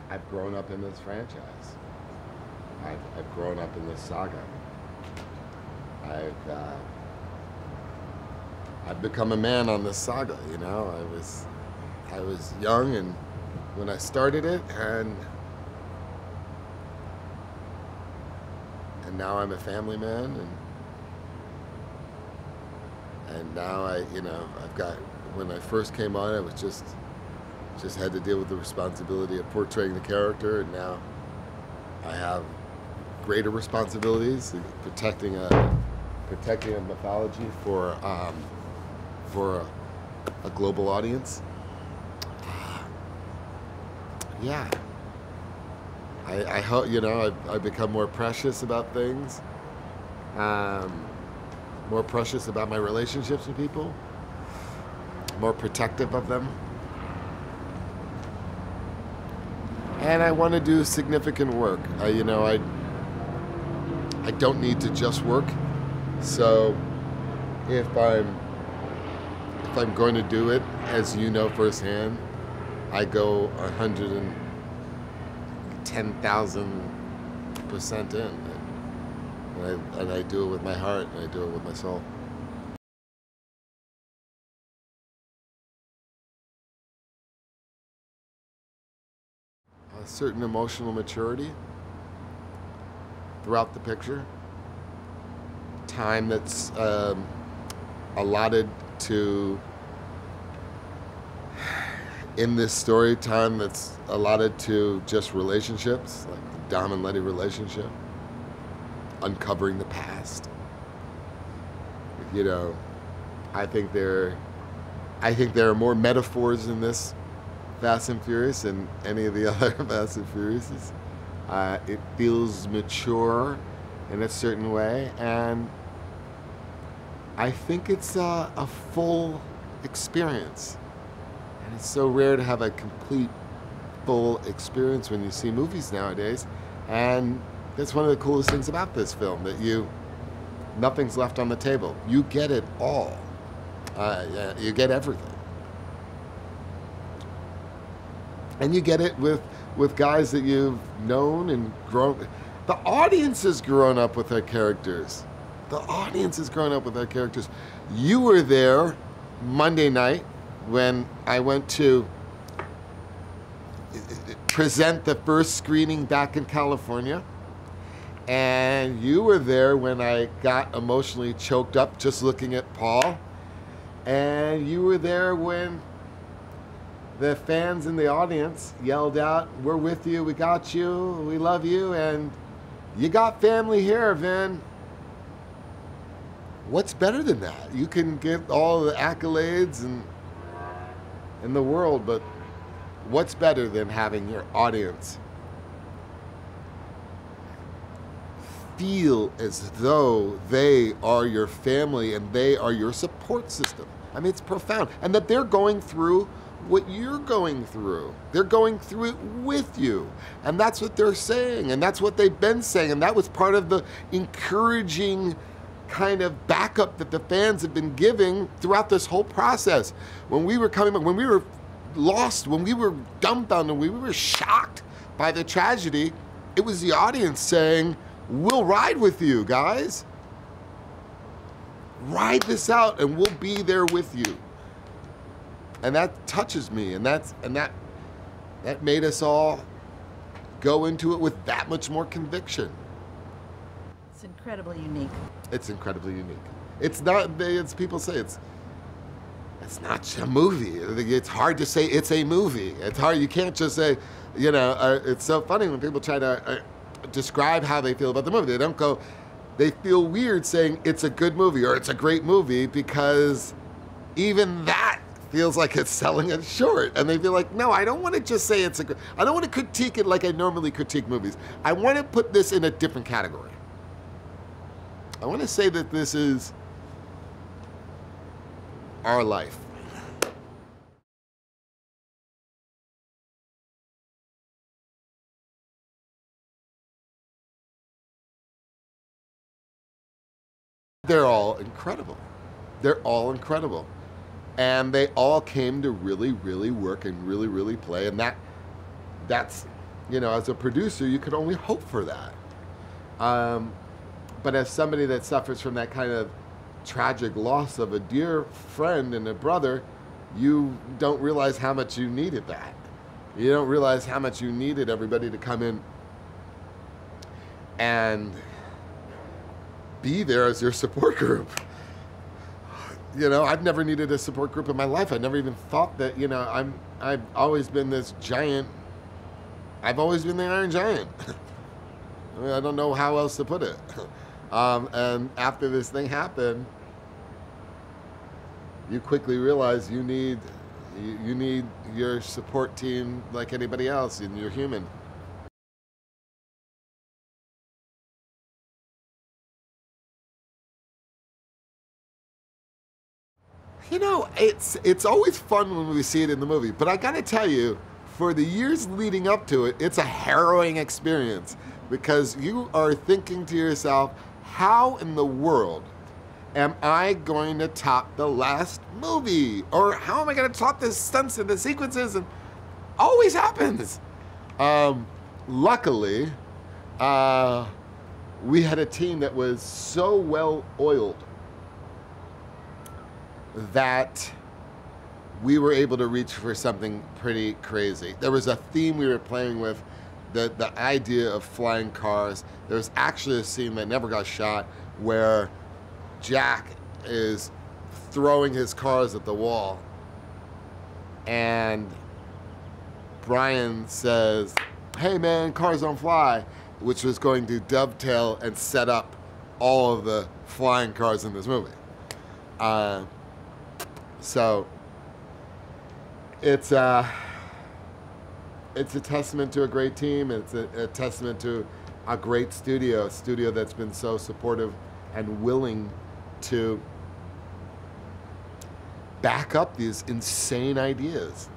I've grown up in this franchise. I've grown up in this saga. I've become a man on this saga, you know. I was young and when I started it, and now I'm a family man, and now I've got, when I first came on, I was just had to deal with the responsibility of portraying the character, and now I have greater responsibilities in protecting a mythology for a global audience. Yeah, I hope, I've become more precious about things, more precious about my relationships with people, more protective of them. And I want to do significant work. I don't need to just work. So if I'm going to do it, as you know firsthand, I go 110,000% in, and I do it with my heart, and I do it with my soul. A certain emotional maturity throughout the picture, time that's allotted to, in this story, time that's allotted to just relationships, like the Dom and Letty relationship, uncovering the past. I think there are more metaphors in this Fast and Furious than any of the other Fast and Furiouses. It feels mature in a certain way, and I think it's a full experience. And it's so rare to have a complete, full experience when you see movies nowadays. And that's one of the coolest things about this film, that nothing's left on the table. You get it all. You get everything. And you get it with guys that you've known and grown. The audience has grown up with their characters. The audience has grown up with their characters. You were there Monday night when I went to present the first screening back in California. And you were there when I got emotionally choked up just looking at Paul. And you were there when the fans in the audience yelled out, "We're with you, we got you, we love you," and you got family here, Vin. What's better than that? You can get all the accolades in the world, but what's better than having your audience feel as though they are your family and they are your support system? I mean, it's profound. And that they're going through what you're going through. They're going through it with you. And that's what they're saying, and that's what they've been saying, and that was part of the encouraging kind of backup that the fans have been giving throughout this whole process. When we were coming, when we were lost, when we were dumbfounded, when we were shocked by the tragedy, it was the audience saying, "We'll ride with you, guys. Ride this out and we'll be there with you." And that touches me, and that made us all go into it with that much more conviction. It's incredibly unique. It's incredibly unique. It's not, as people say, it's not a movie. It's hard to say it's a movie. It's hard, you can't just say, it's so funny when people try to describe how they feel about the movie. They don't go, they feel weird saying it's a good movie or it's a great movie, because even that feels like it's selling it short. And they feel like, no, I don't want to just say I don't want to critique it like I normally critique movies. I want to put this in a different category. I want to say that this is our life. They're all incredible. They're all incredible. And they all came to really, really work and really, really play. And that's you know, as a producer, you could only hope for that. But as somebody that suffers from that kind of tragic loss of a dear friend and a brother, you don't realize how much you needed that. You don't realize how much you needed everybody to come in and be there as your support group. You know, I've never needed a support group in my life. I never even thought that, you know, I've always been this giant. I've always been the Iron Giant. I mean, I don't know how else to put it. And after this thing happened, you quickly realize you need your support team like anybody else, and you're human. You know, it's always fun when we see it in the movie, but I gotta tell you, for the years leading up to it, it's a harrowing experience, because you are thinking to yourself, how in the world am I going to top the last movie? Or how am I going to top the stunts and the sequences? And always happens. Luckily, we had a team that was so well oiled that we were able to reach for something pretty crazy. There was a theme we were playing with, the idea of flying cars. There was actually a scene that never got shot where Jack is throwing his cars at the wall, and Brian says, "Hey man, cars don't fly," which was going to dovetail and set up all of the flying cars in this movie. So it's a testament to a great team. It's a testament to a great studio that's been so supportive and willing to back up these insane ideas.